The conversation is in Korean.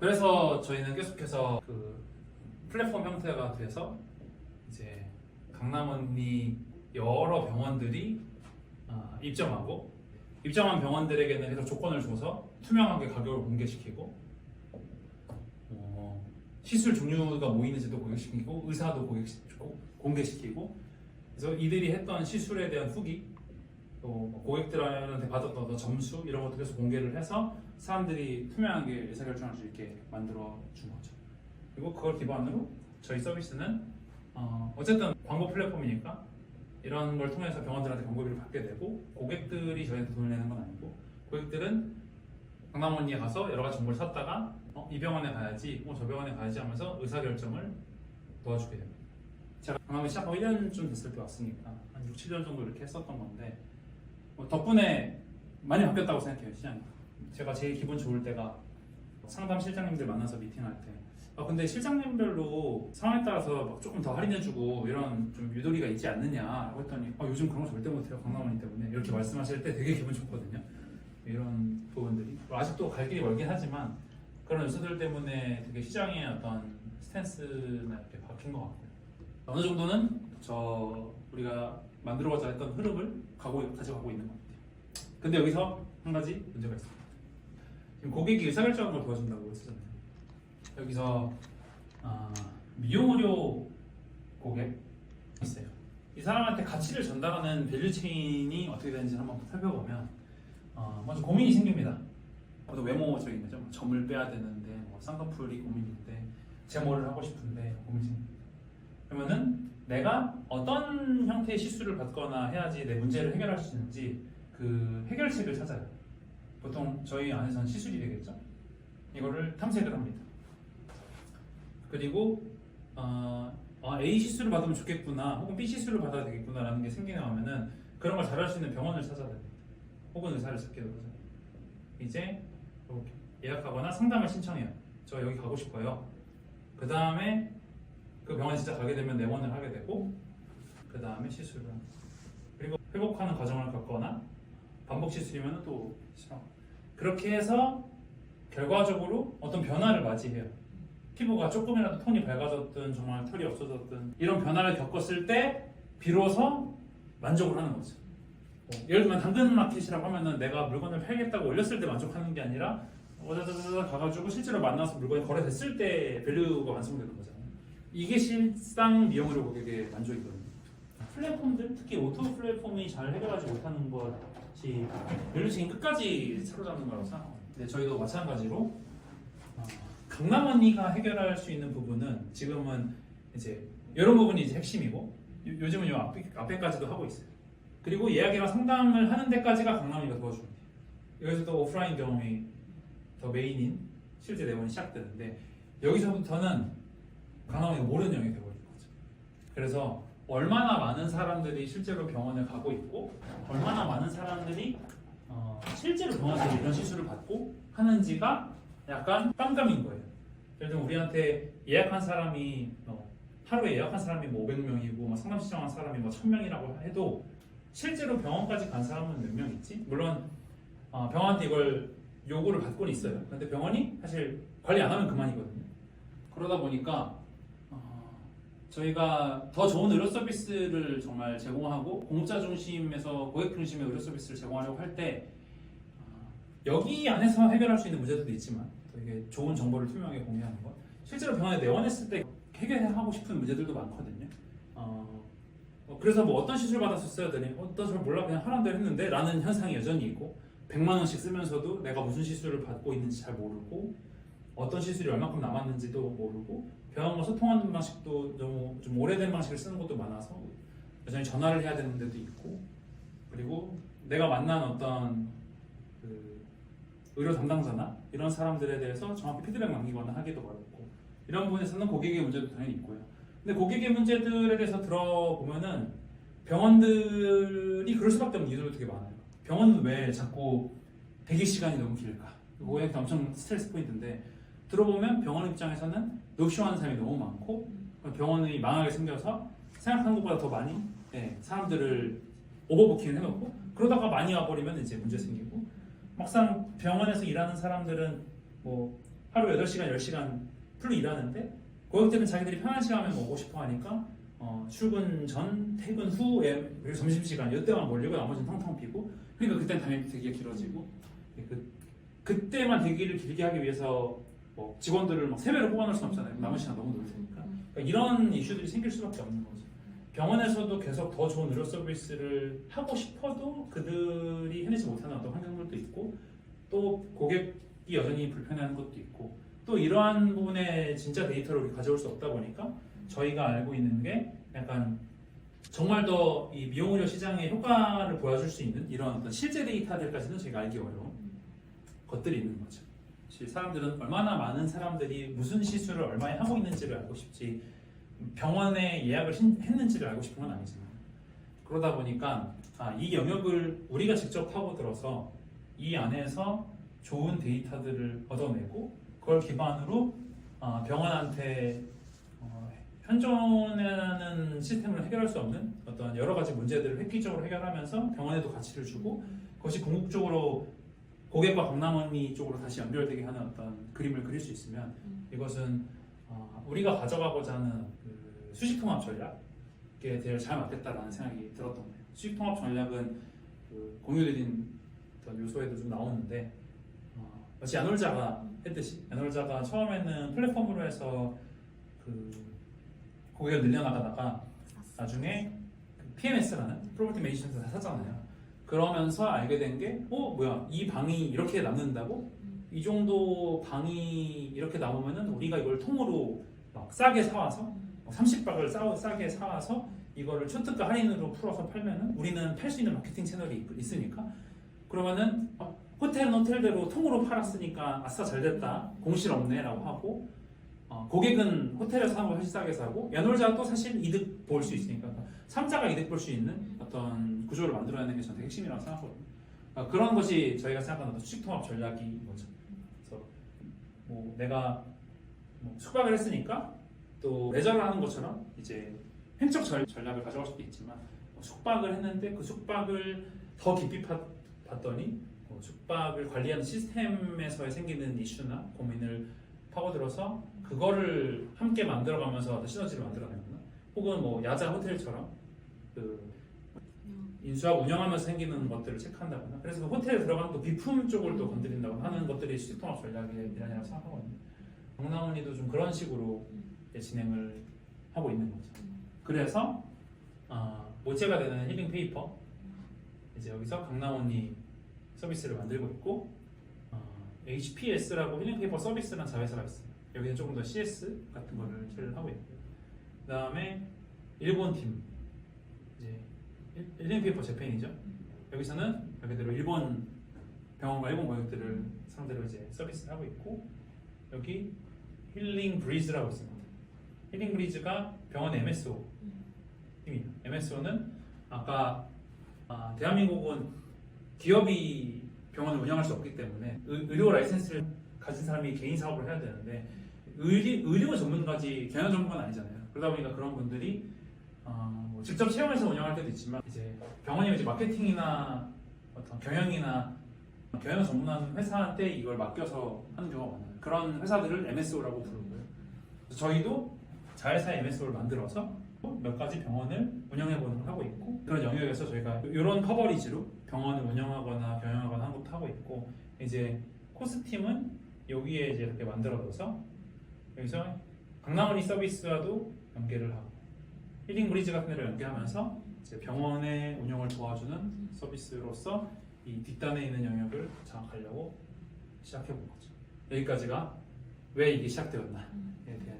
그래서 저희는 계속해서 그 플랫폼 형태가 돼서 이제 강남언니 여러 병원들이 입점하고 입점한 병원들에게는 계속 조건을 줘서 투명하게 가격을 공개시키고 시술 종류가 뭐 있는지도 공개시키고 의사도 공개시키고 그래서 이들이 했던 시술에 대한 후기 또 고객들한테 받았던 점수 이런 것도 계속 공개를 해서 사람들이 투명하게 의사결정할 수 있게 만들어 준 거죠. 그리고 그걸 기반으로 저희 서비스는 어쨌든 광고 플랫폼이니까 이런 걸 통해서 병원들한테 광고비를 받게 되고 고객들이 저희한테 돈을 내는 건 아니고 고객들은 강남언니에 가서 여러 가지 정보를 찾다가 이 병원에 가야지, 저 병원에 가야지 하면서 의사결정을 도와주게 됩니다. 제가 강남에 시작하고 1년쯤 됐을 때 왔으니까 한 6, 7년 정도 이렇게 했었던 건데 덕분에 많이 바뀌었다고 생각해요, 시장이. 제가 제일 기분 좋을 때가 상담 실장님들 만나서 미팅할 때 근데 실장님별로 상황에 따라서 막 조금 더 할인해주고 이런 좀 유도리가 있지 않느냐라고 했더니 요즘 그런 거 절대 못해요, 강남언니 때문에 이렇게 말씀하실 때 되게 기분 좋거든요. 이런 부분들이 아직도 갈 길이 멀긴 하지만 그런 요소들 때문에 되게 시장의 어떤 스탠스나 이렇게 바뀐 것 같고요. 어느 정도는 우리가 만들어가자 했던 흐름을 가져가고 있는 것 같아요. 근데 여기서 한 가지 문제가 있습니다. 지금 고객이 의사결정하는 걸 도와준다고 했잖아요. 여기서 미용의료 고객 있어요. 이 사람한테 가치를 전달하는 밸류체인이 어떻게 되는지 한번 살펴보면 먼저 고민이 생깁니다. 외모적인 거죠. 점을 빼야 되는데 쌍꺼풀이 고민인데 제모를 하고 싶은데 고민이 생깁니다. 그러면은 내가 어떤 형태의 시술을 받거나 해야지 내 문제를 해결할 수 있는지 그 해결책을 찾아요. 보통 저희 안에서는 시술이 되겠죠. 이거를 탐색을 합니다. 그리고 A 시술을 받으면 좋겠구나 혹은 B 시술을 받아야 되겠구나 라는 게 생겨나면은 그런 걸 잘할 수 있는 병원을 찾아야 됩니다. 혹은 의사를 찾게 되죠. 이제 이렇게 예약하거나 상담을 신청해요. 저 여기 가고 싶어요. 그 다음에 그 병원에 진짜 가게 되면 내원을 하게 되고 그 다음에 시술을 합니다. 그리고 회복하는 과정을 겪거나 반복 시술이면 또 싫어. 그렇게 해서 결과적으로 어떤 변화를 맞이해요. 피부가 조금이라도 톤이 밝아졌든 정말 털이 없어졌든 이런 변화를 겪었을 때 비로소 만족을 하는 거죠. 예를 들면 당근마켓이라고 하면은 내가 물건을 팔겠다고 올렸을 때 만족하는 게 아니라 가가지고 실제로 만나서 물건이 거래됐을 때 밸류가 완성되는 거잖아요. 이게 실상 미용의료 고객의 만족이거든요. 플랫폼들, 특히 오토 플랫폼이 잘 해결하지 못하는 것이 밸류체인 끝까지 사로잡는 거라고 생각합니다. 근데 저희도 마찬가지로 강남언니가 해결할 수 있는 부분은 지금은 이제 이런 부분이 이제 핵심이고 요즘은 요 앞에까지도 하고 있어요. 그리고 예약이랑 상담을 하는 데까지가 강남언니가 도와줍니다. 여기서 또 오프라인 경험이 더 메인인 실제 내원이 시작되는데 여기서부터는 강남언니가 모르는 영역이 되어버린 거죠. 그래서 얼마나 많은 사람들이 실제로 병원에 가고 있고 얼마나 많은 사람들이 실제로 병원에서 이런 시술을 받고 하는지가 약간 깜깜인 거예요. 예를 들면 우리한테 예약한 사람이 하루에 예약한 사람이 500명이고 상담 신청한 사람이 1000명이라고 해도 실제로 병원까지 간 사람은 몇 명 있지? 물론 병원한테 이걸 요구를 받고는 있어요. 근데 병원이 사실 관리 안 하면 그만이거든요. 그러다 보니까 저희가 더 좋은 의료 서비스를 정말 제공하고 공짜 중심에서 고객 중심의 의료 서비스를 제공하려고 할 때 여기 안에서 해결할 수 있는 문제들도 있지만 되게 좋은 정보를 투명하게 공개하는 것 실제로 병원에 내원했을 때 해결하고 싶은 문제들도 많거든요. 그래서 어떤 시술 받았었어요? 더니 잘 몰라 그냥 하라는 대로 했는데 라는 현상이 여전히 있고 100만 원씩 쓰면서도 내가 무슨 시술을 받고 있는지 잘 모르고 어떤 시술이 얼마큼 남았는지도 모르고 병원과 소통하는 방식도 너무 좀 오래된 방식을 쓰는 것도 많아서 여전히 전화를 해야 되는 데도 있고 그리고 내가 만난 어떤 의료 담당자나 이런 사람들에 대해서 정확히 피드백 남기거나 하기도 어렵고 이런 부분에서는 고객의 문제도 당연히 있고요. 근데 고객의 문제들에 대해서 들어보면은 병원들이 그럴 수밖에 없는 이유들도 되게 많아요. 병원은 왜 자꾸 대기 시간이 너무 길까? 고객한테 엄청 스트레스 포인트인데 들어보면 병원 입장에서는 노쇼하는 사람이 너무 많고 병원이 망하게 생겨서 생각한 것보다 더 많이 사람들을 오버부킹을 해놓고 그러다가 많이 와버리면 이제 문제 생기고 막상 병원에서 일하는 사람들은 하루 8시간, 10시간 풀로 일하는데 고객들은 자기들이 편한 시간에 오고 싶어 하니까 출근 전, 퇴근 후에 그리고 점심시간 이때만 몰리고 나머지는 텅텅 비고 그러니까 그때는 당연히 대기가 길어지고 그때만 대기를 길게 하기 위해서 뭐 직원들을 막 3배로 뽑아놓을 수는 없잖아요. 남은 시간 너무 놀 테니까. 그러니까 이런 이슈들이 생길 수밖에 없는 거죠. 병원에서도 계속 더 좋은 의료 서비스를 하고 싶어도 그들이 해내지 못하는 어떤 환경들도 있고 또 고객이 여전히 불편해하는 것도 있고 또 이러한 부분에 진짜 데이터를 우리 가져올 수 없다 보니까 저희가 알고 있는 게 약간 정말 더 이 미용 의료 시장의 효과를 보여줄 수 있는 이런 어떤 실제 데이터들까지는 저희가 알기 어려운 것들이 있는 거죠. 사람들은 얼마나 많은 사람들이 무슨 시술을 얼마에 하고 있는지를 알고 싶지 병원에 예약을 했는지를 알고 싶은 건 아니잖아요. 그러다 보니까 이 영역을 우리가 직접 파고들어서 이 안에서 좋은 데이터들을 얻어내고 그걸 기반으로 병원한테 현존하는 시스템을 해결할 수 없는 어떤 여러 가지 문제들을 획기적으로 해결하면서 병원에도 가치를 주고 그것이 궁극적으로 고객과 강남원리 쪽으로 다시 연결되게 하는 어떤 그림을 그릴 수 있으면 이것은 우리가 가져가고자 하는 그 수식통합 전략에 대해 잘 맞겠다라는 생각이 들었던 거예요. 수식통합 전략은 그 공유드린 어떤 요소에도 좀 나오는데 마치 야놀자가 했듯이 야놀자가 처음에는 플랫폼으로 해서 그 고객을 늘려나가다가 나중에 그 PMS라는 프로퍼티 매니지먼트를 다 샀잖아요. 그러면서 알게 된 게 뭐야 이 방이 이렇게 남는다고? 이 정도 방이 이렇게 남으면은 우리가 이걸 통으로 막 싸게 사와서 30박을 싸게 사와서 이거를 초특가 할인으로 풀어서 팔면은 우리는 팔 수 있는 마케팅 채널이 있으니까 그러면은 호텔은 호텔대로 통으로 팔았으니까 아싸 잘됐다 공실 없네라고 하고 고객은 호텔에서 사는 걸 훨씬 싸게 사고 야놀자가 또 사실 이득 볼 수 있으니까 3자가 이득 볼 수 있는 어떤 구조를 만들어내는 게 저는 핵심이라고 생각하거든요. 그런 것이 저희가 생각하는 어떤 수식통합 전략인 거죠. 그래서 뭐 내가 숙박을 했으니까 또 레저를 하는 것처럼 이제 횡적 전략을 가져갈 수도 있지만 숙박을 했는데 그 숙박을 더 깊이 봤더니 숙박을 관리하는 시스템에서 생기는 이슈나 고민을 파고들어서 그거를 함께 만들어가면서 시너지를 만들어내거나 혹은 뭐 야자 호텔처럼 그 인수하고 운영하면서 생기는 것들을 체크한다거나 그래서 그 호텔에 들어가는 또 비품 쪽을 또 건드린다거나 하는 것들이 수식통합 전략의 일환이라고 생각하거든요. 강남원리도 좀 그런 식으로 진행을 하고 있는 거죠. 그래서 모체가 되는 힐링 페이퍼 이제 여기서 강남원리 서비스를 만들고 있고 HPS라고 힐링 페이퍼 서비스라는 자회사가 있어요. 여기는 조금 더 CS 같은 거를 처리를 하고 있고요. 그 다음에 일본 팀 이제 힐링 페이퍼 재팬이죠. 여기서는 말 그대로 일본 병원과 일본 고객들을 상대로 이제 서비스를 하고 있고 여기 힐링 브리즈라고 있습니다. 힐링 브리즈가 병원 MSO 팀이에요. MSO는 아까 대한민국은 기업이 병원을 운영할 수 없기 때문에 의료 라이센스를 가진 사람이 개인 사업을 해야 되는데 의료 전문가지 경영 전문가는 아니잖아요. 그러다 보니까 그런 분들이 뭐 직접 채용해서 운영할 때도 있지만 이제 병원이 이제 마케팅이나 어떤 경영 전문한 회사한테 이걸 맡겨서 하는 경우가 많아요. 그런 회사들을 MSO라고 부르는 거예요. 그래서 저희도 자회사의 MSO를 만들어서 몇 가지 병원을 운영해보는 걸 하고 있고 그런 영역에서 저희가 이런 커버리지로 병원을 운영하거나 경영하거나 하는 것도 하고 있고 이제 코스팀은 여기에 이제 이렇게 만들어둬서 여기서 강남원리 서비스와도 연계를 하고 힐링 브리즈 같은 데를 연계하면서 이제 병원의 운영을 도와주는 서비스로서 이 뒷단에 있는 영역을 장악하려고 시작해본 거죠. 여기까지가 왜 이게 시작되었나에 대한